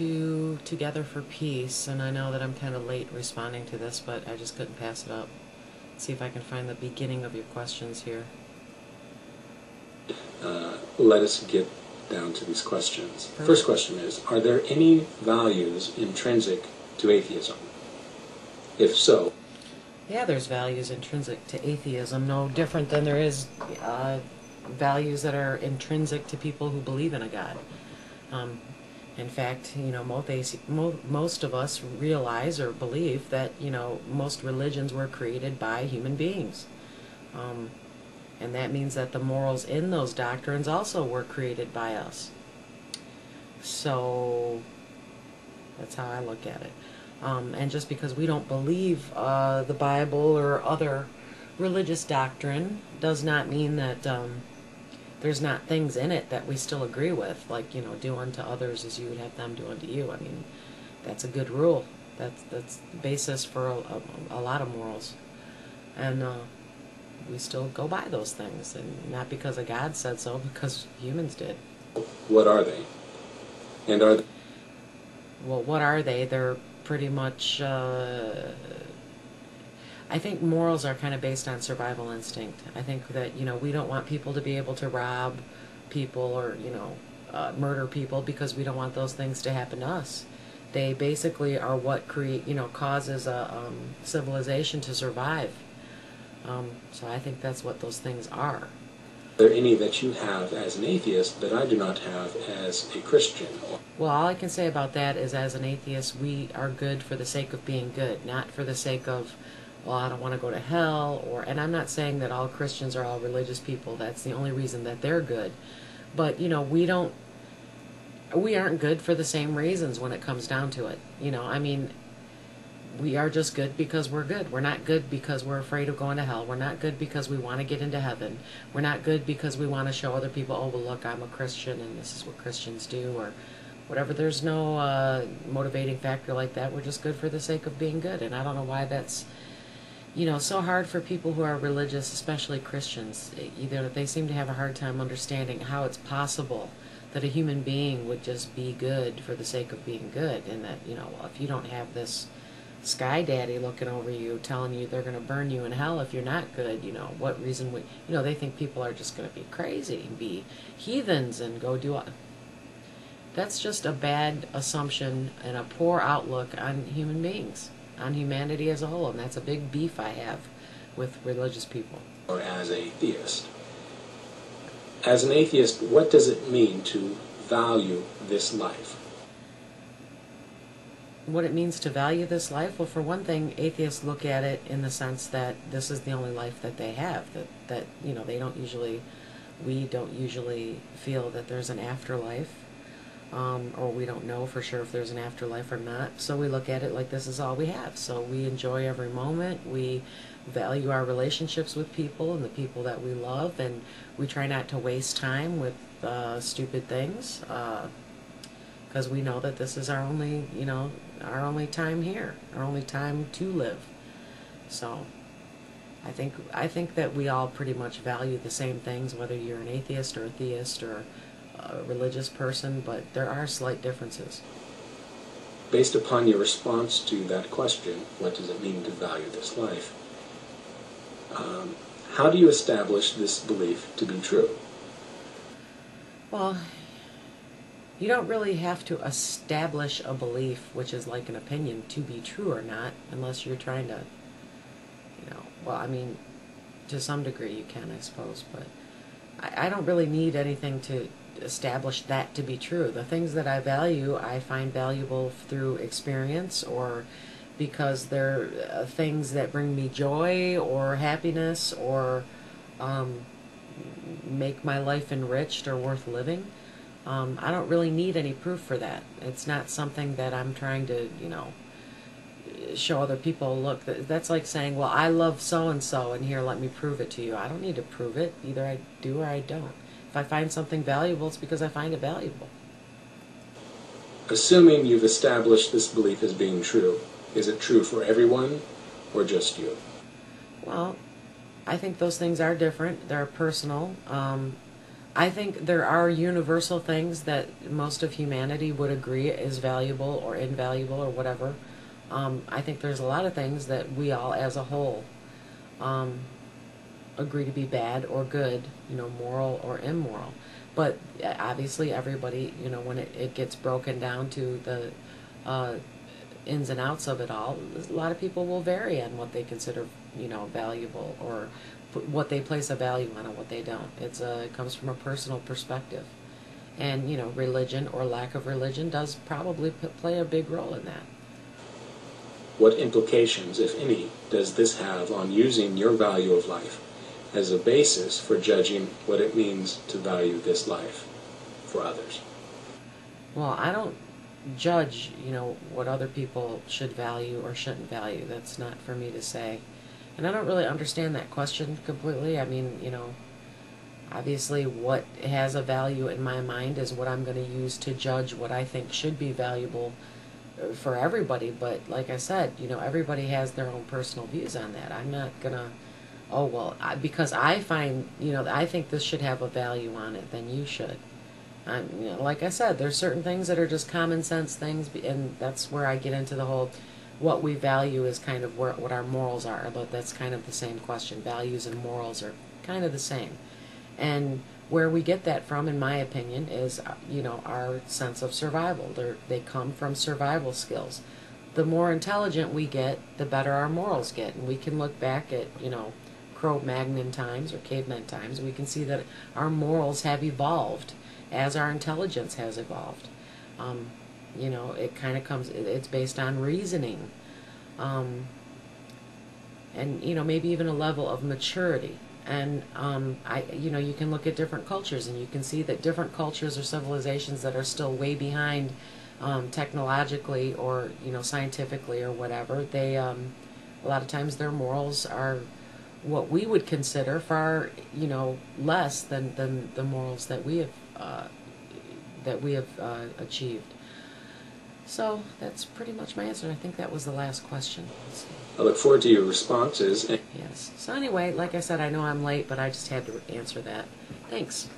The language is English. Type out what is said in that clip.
to Together for Peace, and I know that I'm kind of late responding to this, but I just couldn't pass it up. Let's see if I can find the beginning of your questions here. Let us get down to these questions. Perfect. First question is, are there any values intrinsic to atheism? If so... Yeah, there's values intrinsic to atheism, no different than there is values that are intrinsic to people who believe in a God. In fact, most of us realize or believe that, most religions were created by human beings. And that means that the morals in those doctrines also were created by us. So that's how I look at it. And just because we don't believe the Bible or other religious doctrine does not mean that there's not things in it that we still agree with, like, do unto others as you would have them do unto you. I mean, that's a good rule. That's the basis for a lot of morals. And we still go by those things, and not because a God said so, because humans did. What are they? And are they... Well, what are they? They're pretty much... I think morals are kind of based on survival instinct. I think that, we don't want people to be able to rob people or, murder people because we don't want those things to happen to us. They basically are what causes a civilization to survive. So I think that's what those things are. Are there any that you have as an atheist that I do not have as a Christian? Well, all I can say about that is, as an atheist, we are good for the sake of being good, not for the sake of, well, I don't want to go to hell, and I'm not saying that all Christians are all religious people. That's the only reason that they're good. But, we aren't good for the same reasons when it comes down to it. We are just good because we're good. We're not good because we're afraid of going to hell. We're not good because we want to get into heaven. We're not good because we want to show other people, oh, well, look, I'm a Christian and this is what Christians do, or whatever. There's no motivating factor like that. We're just good for the sake of being good. And I don't know why that's, so hard for people who are religious, especially Christians. Either they seem to have a hard time understanding how it's possible that a human being would just be good for the sake of being good, and that, if you don't have this sky daddy looking over you telling you they're going to burn you in hell if you're not good, what reason would, they think people are just going to be crazy and be heathens and go do that's just a bad assumption and a poor outlook on human beings, on humanity as a whole, and that's a big beef I have with religious people. Or as a theist. As an atheist, what does it mean to value this life? What it means to value this life? Well, for one thing, atheists look at it in the sense that this is the only life that they have, that we don't usually feel that there's an afterlife, or we don't know for sure if there's an afterlife or not, so we look at it like this is all we have. So we enjoy every moment, we value our relationships with people and the people that we love, and we try not to waste time with stupid things, because we know that this is our only, our only time here, our only time to live. So I think that we all pretty much value the same things, whether you're an atheist or a theist or a religious person, but there are slight differences. Based upon your response to that question, what does it mean to value this life? How do you establish this belief to be true? Well, you don't really have to establish a belief, which is like an opinion, to be true or not, unless you're trying to, well, I mean, to some degree you can, I suppose, but I don't really need anything to establish that to be true. The things that I value, I find valuable through experience, or because they're things that bring me joy or happiness, or make my life enriched or worth living. I don't really need any proof for that. It's not something that I'm trying to, show other people, look, that's like saying, well, I love so-and-so, and here, let me prove it to you. I don't need to prove it. Either I do or I don't. If I find something valuable, it's because I find it valuable. Assuming you've established this belief as being true, is it true for everyone or just you? Well, I think those things are different. They're personal. I think there are universal things that most of humanity would agree is valuable or invaluable or whatever. I think there's a lot of things that we all as a whole um, agree to be bad or good, moral or immoral. But obviously everybody, when it gets broken down to the uh, ins and outs of it all, a lot of people will vary on what they consider, valuable, or what they place a value on and what they don't. It comes from a personal perspective. And, religion or lack of religion does probably play a big role in that. What implications, if any, does this have on using your value of life as a basis for judging what it means to value this life for others? Well, I don't judge, what other people should value or shouldn't value. That's not for me to say. And I don't really understand that question completely. I mean, obviously what has a value in my mind is what I'm going to use to judge what I think should be valuable for everybody. But like I said, everybody has their own personal views on that. I'm not going to, oh, well, because I find, I think this should have a value on it, then you should. Like I said, there's certain things that are just common sense things, and that's where I get into the whole, what we value is kind of what our morals are, but that's kind of the same question. Values and morals are kind of the same. And where we get that from, in my opinion, is, our sense of survival. They come from survival skills. The more intelligent we get, the better our morals get. And we can look back at, Cro-Magnon times or caveman times. We can see that our morals have evolved as our intelligence has evolved. It kind of it's based on reasoning. And, maybe even a level of maturity. And, you can look at different cultures and you can see that different cultures or civilizations that are still way behind technologically or, scientifically or whatever, they, a lot of times their morals are what we would consider far, less than the morals that we have achieved. So that's pretty much my answer. I think that was the last question. I look forward to your responses. Yes. So anyway, like I said, I know I'm late, but I just had to answer that. Thanks.